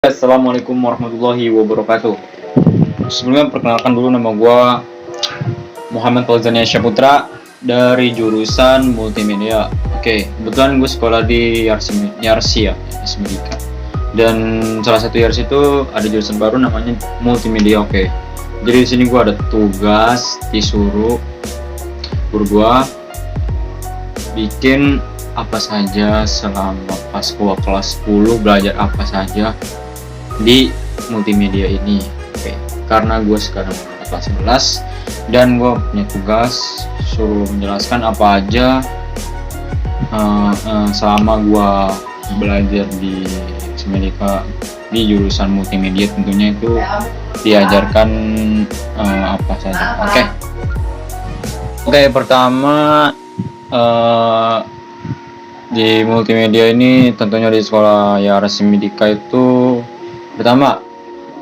Assalamualaikum warahmatullahi wabarakatuh. Sebelumnya perkenalkan dulu, nama gue Muhammad Fauzania Syaputra dari jurusan multimedia. Oke, kebetulan gue sekolah di Yarsi ya, Medika. Dan salah satu Yarsi itu ada jurusan baru namanya multimedia. Oke, jadi di sini gue ada tugas disuruh berdua bikin apa saja selama pas gua kelas 10, belajar apa saja di multimedia ini. Oke, karena gue sekarang kelas 11 dan gue punya tugas suruh menjelaskan apa aja selama gue belajar di Semedika di jurusan multimedia. Tentunya itu diajarkan apa saja. Oke, pertama di multimedia ini tentunya di sekolah Yarsi Medika itu pertama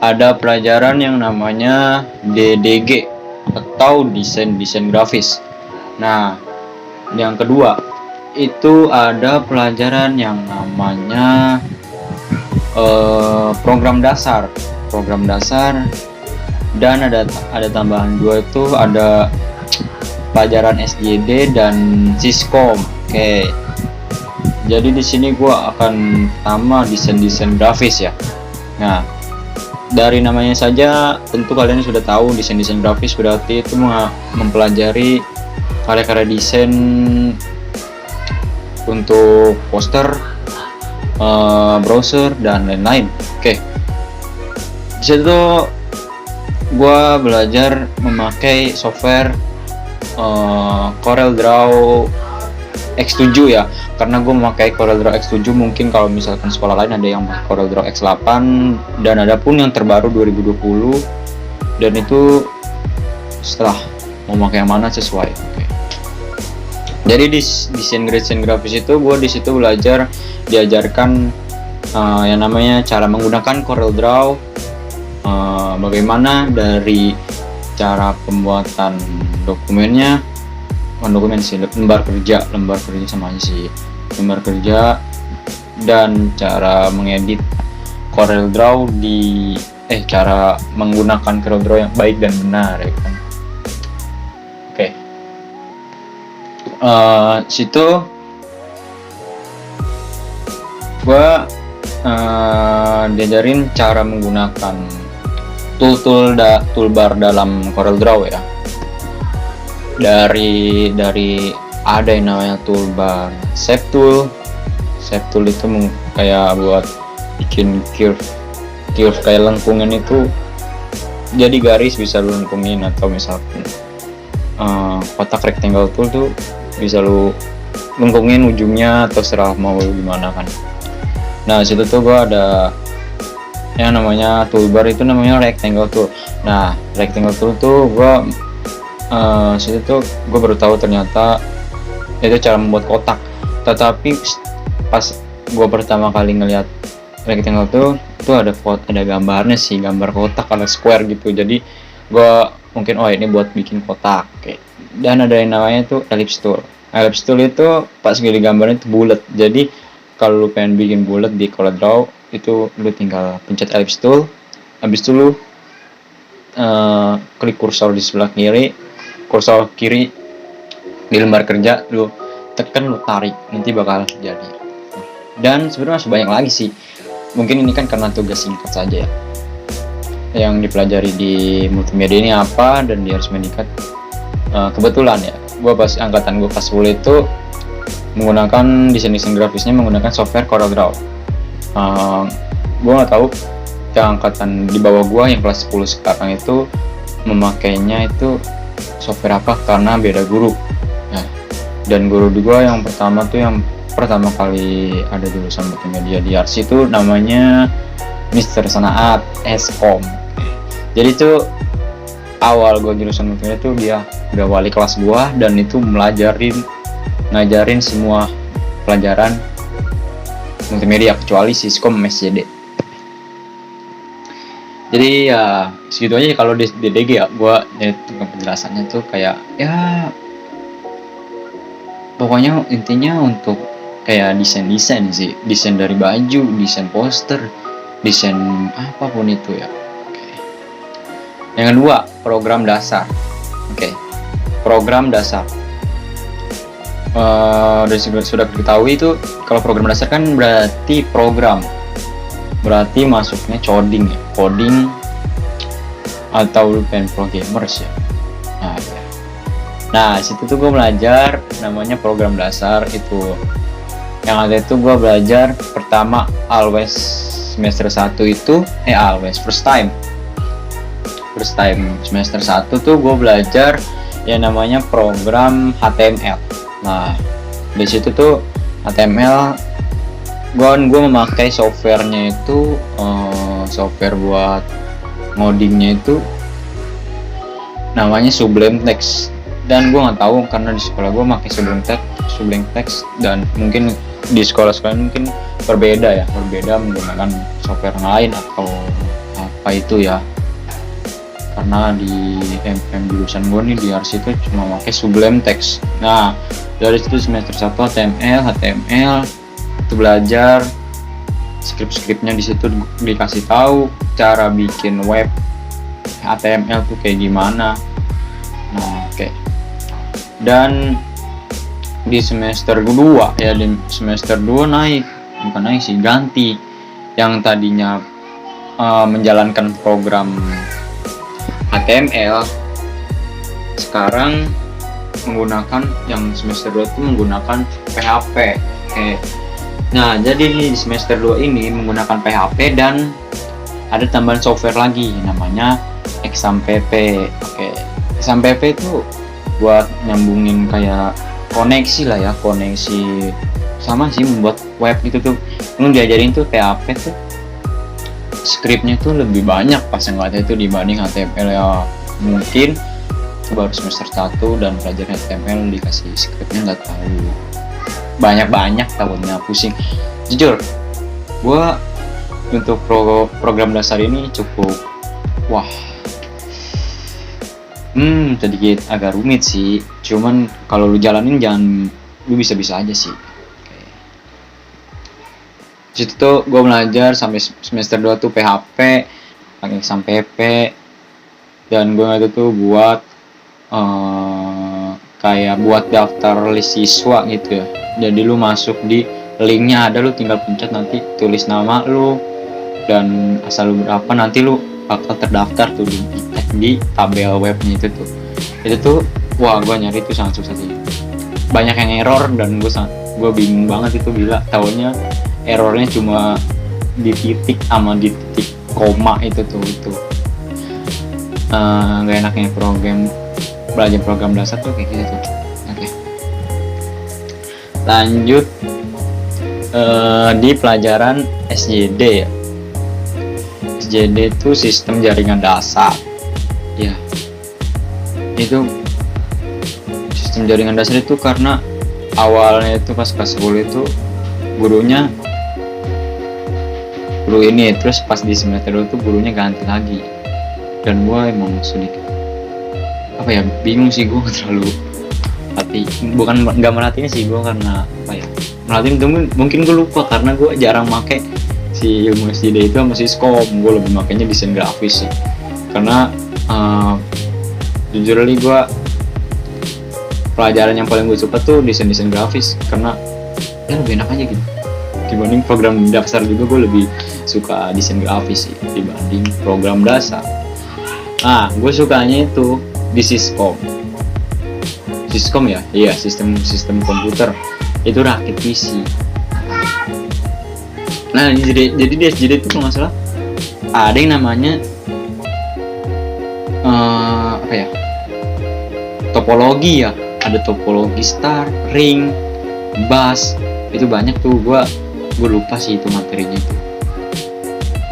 ada pelajaran yang namanya DDG atau desain grafis. Nah, yang kedua itu ada pelajaran yang namanya program dasar, dan ada tambahan dua itu ada pelajaran SJD dan Siskom. Oke. Jadi di sini gue akan pertama desain grafis ya. Nah, dari namanya saja tentu kalian sudah tahu desain grafis berarti itu mempelajari karya-karya desain untuk poster, browser dan lain-lain. Oke. Di situ gue belajar memakai software CorelDRAW X7 ya, karena gue memakai CorelDRAW X7. Mungkin kalau misalkan sekolah lain ada yang pakai CorelDRAW X8 dan ada pun yang terbaru 2020, dan itu setelah mau pakai yang mana sesuai. Oke. Jadi di desain grafis itu gue di situ belajar diajarkan yang namanya cara menggunakan CorelDRAW, bagaimana dari cara pembuatan dokumennya, lembar kerja sama aja sih, lembar kerja, dan cara mengedit CorelDRAW cara menggunakan CorelDRAW yang baik dan benar ya kan. Oke. Situ gua diajarin cara menggunakan toolbar dalam CorelDRAW ya. Dari ada yang namanya toolbar shape tool itu kayak buat bikin curve kayak lengkungan itu, jadi garis bisa lu lengkungin, atau misalkan kotak rectangle tool tuh bisa lu lengkungin ujungnya, atau serah mau gimana kan. Nah, situ tuh gua ada yang namanya toolbar itu namanya rectangle tool. Nah, rectangle tool tuh gua situ tuh gue baru tahu ternyata itu cara membuat kotak. Tetapi pas gue pertama kali ngeliat rectangle tuh ada gambarnya sih, gambar kotak ada square gitu. Jadi gue mungkin ini buat bikin kotak. Oke. Dan ada yang namanya tuh ellipse tool itu pas gini gambarnya itu bulat. Jadi kalau lu pengen bikin bulat di CorelDRAW itu lu tinggal pencet ellipse tool, habis itu lu klik kursor di sebelah kursor kiri di lembar kerja, lu tekan, lu tarik, nanti bakal jadi. Dan sebenarnya masih banyak lagi sih, mungkin ini kan karena tugas singkat saja ya yang dipelajari di multimedia ini apa, dan di Yarsi Medika kebetulan ya angkatan gue kelas 10 itu menggunakan desain grafisnya menggunakan software CorelDRAW. Gue nggak tahu yang angkatan di bawah gue yang kelas 10 sekarang itu memakainya itu software apa, karena beda guru. Nah, dan guru gue yang pertama kali ada jurusan multimedia di Yarsi itu namanya Mr. Sanaat Eskom. Jadi itu awal gue jurusan multimedia itu dia udah wali kelas gue, dan itu ngajarin semua pelajaran multimedia kecuali Siskom SJD. Jadi ya segitu aja kalau di DDG ya. Gue penjelasannya tuh kayak ya pokoknya intinya untuk kayak desain sih, desain dari baju, desain poster, desain apapun itu ya. Oke. Yang kedua, program dasar. Oke. Program dasar. Sudah diketahui itu kalau program dasar kan berarti program. Berarti masuknya coding ya, coding atau programmers ya. Nah, situ tuh gue belajar namanya program dasar itu. Yang ada itu gue belajar pertama always semester 1 itu first time semester 1 tuh gue belajar yang namanya program HTML. Nah, di situ tuh HTML gue memakai softwarenya itu software buat ngodingnya itu namanya Sublime Text. Dan gue nggak tahu karena di sekolah gue pakai Sublime Text dan mungkin di sekolah mungkin berbeda menggunakan software lain atau apa itu ya. Karena di jurusan gue nih di RC itu cuma pakai Sublime Text. Nah, dari situ semester 1 HTML itu belajar skrip-skripnya. Di situ dikasih tahu cara bikin web HTML tuh kayak gimana. Nah, oke. Dan di semester 2 ya, di semester 2 ganti yang tadinya menjalankan program HTML sekarang menggunakan yang semester 2 itu menggunakan PHP. Oke. Nah, jadi di semester 2 ini menggunakan PHP dan ada tambahan software lagi namanya XAMPP. Oke. XAMPP itu buat nyambungin kayak koneksi sama sih membuat web gitu tuh. Lu diajarin tuh PHP tuh skripnya tuh lebih banyak pas yang ada itu dibanding HTML ya. Mungkin baru semester 1 dan belajar HTML dikasih skripnya nggak tahu banyak tahunnya, pusing. Jujur gua untuk program dasar ini cukup sedikit agak rumit sih, cuman kalau lu jalanin lu bisa-bisa aja sih. Situ tuh gue belajar sampai semester 2 tuh PHP pakai XAMPP dan gue itu tuh buat kayak buat daftar list siswa gitu ya. Jadi lu masuk di linknya ada, lu tinggal pencet nanti tulis nama lu dan asal lu berapa, nanti lu bakal terdaftar tuh di tabel webnya itu tuh. Gue nyari itu sangat susah sih, banyak yang error dan gue bingung banget itu bila tahunya errornya cuma di titik sama di titik koma itu gak enaknya belajar program dasar tuh kayak gitu tuh. Oke. Lanjut di pelajaran SJD ya. SJD itu sistem jaringan dasar ya. Itu sistem jaringan dasar itu karena awalnya itu pas kelas 10 itu guru ini, terus pas di semester 2 itu gurunya ganti lagi dan gue emang sedikit bingung sih. Gue terlalu nggak merhatinya sih gue, karena merhatiin mungkin gue lupa karena gue jarang make si ilmu SJD itu sama Siskom. Gue lebih makanya desain grafis sih, karena jujur gue pelajaran yang paling gue suka tuh desain grafis, karena ya lebih enak aja gitu dibanding program dasar. Juga gue lebih suka desain grafis sih dibanding program dasar. Nah, gue sukanya itu di Siskom ya, iya, sistem komputer itu rakit PC. Nah, jadi di SJD itu kalau nggak salah ada yang namanya topologi ya, ada topologi star, ring, bus, itu banyak tuh. Gue lupa sih itu materinya itu.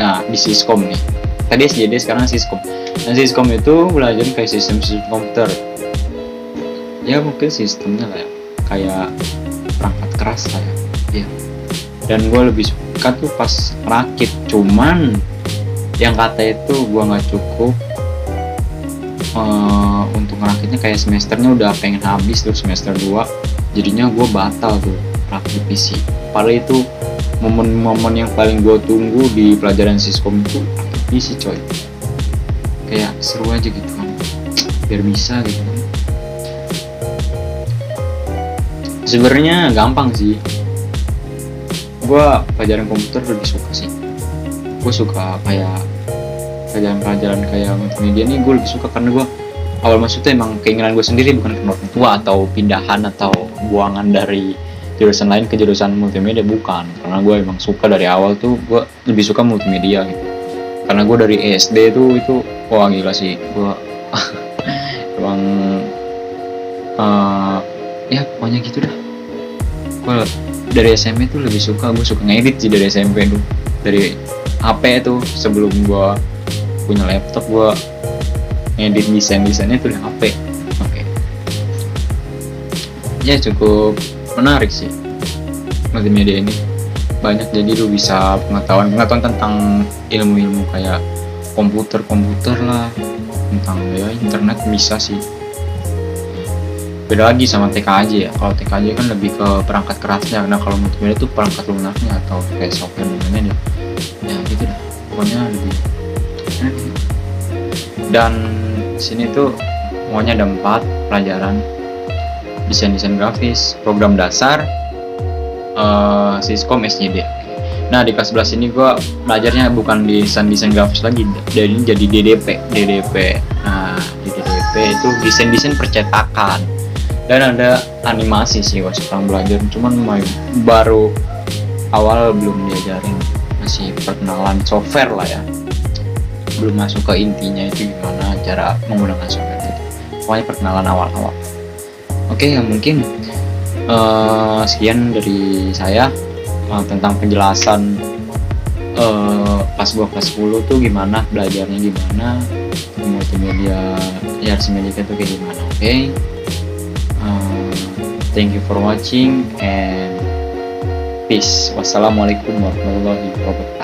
Nah, di Siskom nih, tadi SJD sekarang Siskom. Nah, Siskom itu belajar kayak sistem komputer ya, mungkin sistemnya kayak perangkat keras lah ya. Dan gue lebih suka tuh pas rakit, cuman yang kata itu gue nggak cukup untuk ngerakitnya, kayak semesternya udah pengen habis tuh semester 2, jadinya gue batal tuh rakit PC. Padahal itu momen-momen yang paling gue tunggu di pelajaran Siskom itu isi coy, kayak seru aja gitu kan, biar bisa gitu kan. Sebenarnya gampang sih, gue pelajaran komputer lebih suka sih. Gue suka kayak pelajaran-pelajaran kayak multimedia nih, gue lebih suka karena gue awal masuk tuh emang keinginan gue sendiri, bukan karena orang tua atau pindahan atau buangan dari jurusan lain ke jurusan multimedia, bukan. Karena gue emang suka dari awal tuh, gue lebih suka multimedia gitu. Karena gue dari SD tuh itu wah gila sih, gue emang ya pokoknya gitu dah. Gue dari SMP tuh lebih suka, gue suka ngedit sih dari SMP tuh, dari HP tuh. Sebelum gue punya laptop, gue ngedit desainnya tuh di HP. Oke. Ya cukup menarik sih multimedia ini, banyak, jadi lu bisa pengetahuan tentang ilmu-ilmu kayak komputer lah, tentang ya internet bisa sih. Beda lagi sama TKJ ya. Kalau TKJ kan lebih ke perangkat kerasnya, nah kalau multimedia itu perangkat lunaknya atau kayak software namanya deh. Ya gitu dah, pokoknya lebih enak sih. Dan sini tuh pokoknya ada 4 pelajaran: desain grafis, program dasar, Siskom, SJD. Nah di kelas 11 ini gue belajarnya bukan desain grafis lagi, jadi DDP. Nah di DDP itu desain percetakan, dan ada animasi sih gue sekarang belajar, cuman baru awal, belum diajarin, masih perkenalan software lah ya, belum masuk ke intinya itu gimana cara menggunakan software itu, pokoknya perkenalan awal-awal. Oke, ya mungkin sekian dari saya tentang penjelasan pas gua kelas 10 tuh gimana belajarnya, gimana multimedia ya, media itu kayak gimana. Oke. Thank you for watching and peace. Wassalamualaikum warahmatullahi wabarakatuh.